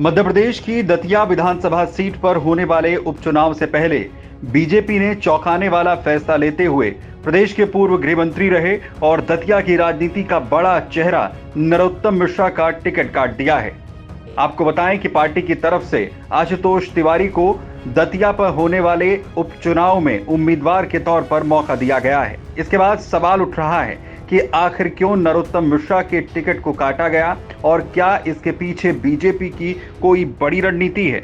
मध्य प्रदेश की दतिया विधानसभा सीट पर होने वाले उपचुनाव से पहले बीजेपी ने चौंकाने वाला फैसला लेते हुए प्रदेश के पूर्व गृह मंत्री रहे और दतिया की राजनीति का बड़ा चेहरा नरोत्तम मिश्रा का टिकट काट दिया है। आपको बताएं कि पार्टी की तरफ से आशुतोष तिवारी को दतिया पर होने वाले उपचुनाव में उम्मीदवार के तौर पर मौका दिया गया है। इसके बाद सवाल उठ रहा है कि आखिर क्यों नरोत्तम मिश्रा के टिकट को काटा गया और क्या इसके पीछे बीजेपी की कोई बड़ी रणनीति है।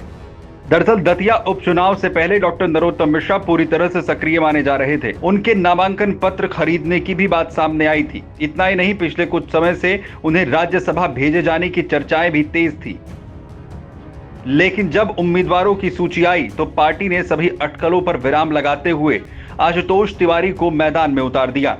दरअसल दतिया उपचुनाव से पहले डॉक्टर नरोत्तम मिश्रा पूरी तरह से सक्रिय माने जा रहे थे। उनके नामांकन पत्र खरीदने की भी बात सामने आई थी। इतना ही नहीं, पिछले कुछ समय से उन्हें राज्यसभा भेजे जाने की चर्चाएं भी तेज थी। लेकिन जब उम्मीदवारों की सूची आई तो पार्टी ने सभी अटकलों पर विराम लगाते हुए आशुतोष तिवारी को मैदान में उतार दिया।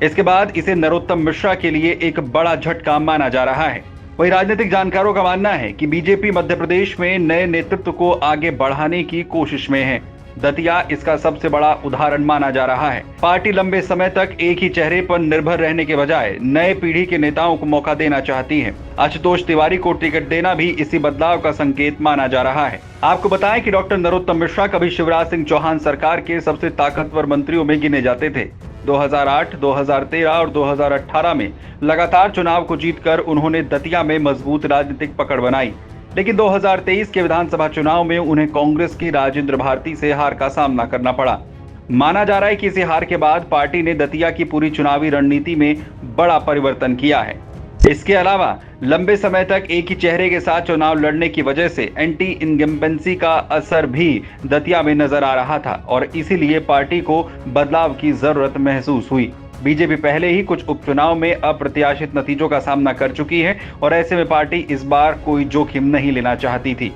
इसके बाद इसे नरोत्तम मिश्रा के लिए एक बड़ा झटका माना जा रहा है। वहीं राजनीतिक जानकारों का मानना है कि बीजेपी मध्य प्रदेश में नए नेतृत्व को आगे बढ़ाने की कोशिश में है। दतिया इसका सबसे बड़ा उदाहरण माना जा रहा है। पार्टी लंबे समय तक एक ही चेहरे पर निर्भर रहने के बजाय नए पीढ़ी के नेताओं को मौका देना चाहती है। आशुतोष तिवारी को टिकट देना भी इसी बदलाव का संकेत माना जा रहा है। आपको बताएं कि डॉक्टर नरोत्तम मिश्रा कभी शिवराज सिंह चौहान सरकार के सबसे ताकतवर मंत्रियों में गिने जाते थे। 2008, 2013 और 2018 में लगातार चुनाव को जीतकर उन्होंने दतिया में मजबूत राजनीतिक पकड़ बनाई। लेकिन 2023 के विधानसभा चुनाव में उन्हें कांग्रेस की राजेंद्र भारती से हार का सामना करना पड़ा। माना जा रहा है कि इसी हार के बाद पार्टी ने दतिया की पूरी चुनावी रणनीति में बड़ा परिवर्तन किया है। इसके अलावा लंबे समय तक एक ही चेहरे के साथ चुनाव लड़ने की वजह से एंटी इनकम्बेंसी का असर भी दतिया में नजर आ रहा था और इसीलिए पार्टी को बदलाव की जरूरत महसूस हुई। बीजेपी पहले ही कुछ उपचुनाव में अप्रत्याशित नतीजों का सामना कर चुकी है और ऐसे में पार्टी इस बार कोई जोखिम नहीं लेना चाहती थी।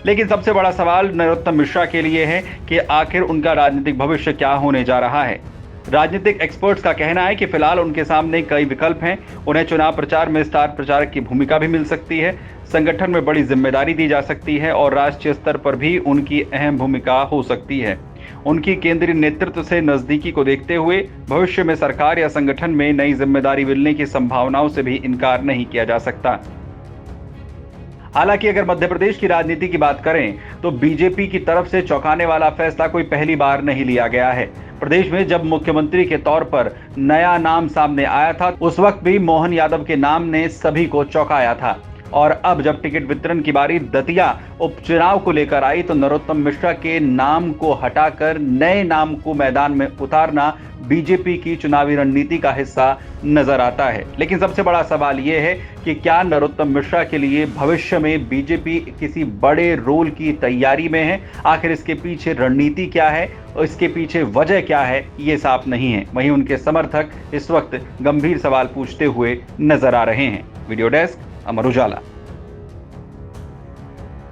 लेकिन सबसे बड़ा सवाल नरोत्तम मिश्रा के लिए है कि आखिर उनका राजनीतिक भविष्य क्या होने जा रहा है। राजनीतिक एक्सपर्ट्स का कहना है कि फिलहाल उनके सामने कई विकल्प हैं। उन्हें चुनाव प्रचार में स्टार प्रचारक की भूमिका भी मिल सकती है, संगठन में बड़ी जिम्मेदारी दी जा सकती है और राष्ट्रीय स्तर पर भी उनकी अहम भूमिका हो सकती है। उनकी केंद्रीय नेतृत्व से नजदीकी को देखते हुए भविष्य में सरकार या संगठन में नई जिम्मेदारी मिलने की संभावनाओं से भी इनकार नहीं किया जा सकता। हालांकि अगर मध्य प्रदेश की राजनीति की बात करें तो बीजेपी की तरफ से चौंकाने वाला फैसला कोई पहली बार नहीं लिया गया है। प्रदेश में जब मुख्यमंत्री के तौर पर नया नाम सामने आया था उस वक्त भी मोहन यादव के नाम ने सभी को चौंकाया था और अब जब टिकट वितरण की बारी दतिया उपचुनाव को लेकर आई तो नरोत्तम मिश्रा के नाम को हटाकर नए नाम को मैदान में उतारना बीजेपी की चुनावी रणनीति का हिस्सा नजर आता है। लेकिन सबसे बड़ा सवाल यह है कि क्या नरोत्तम मिश्रा के लिए भविष्य में बीजेपी किसी बड़े रोल की तैयारी में है। आखिर इसके पीछे रणनीति क्या है और इसके पीछे वजह क्या है, ये साफ नहीं है। वहीं उनके समर्थक इस वक्त गंभीर सवाल पूछते हुए नजर आ रहे हैं। Video desk, Amar Ujala.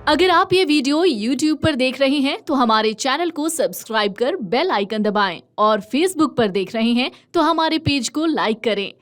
अगर आप ये वीडियो YouTube पर देख रहे हैं तो हमारे चैनल को सब्सक्राइब कर बेल आइकन दबाएं और Facebook पर देख रहे हैं तो हमारे पेज को लाइक करें।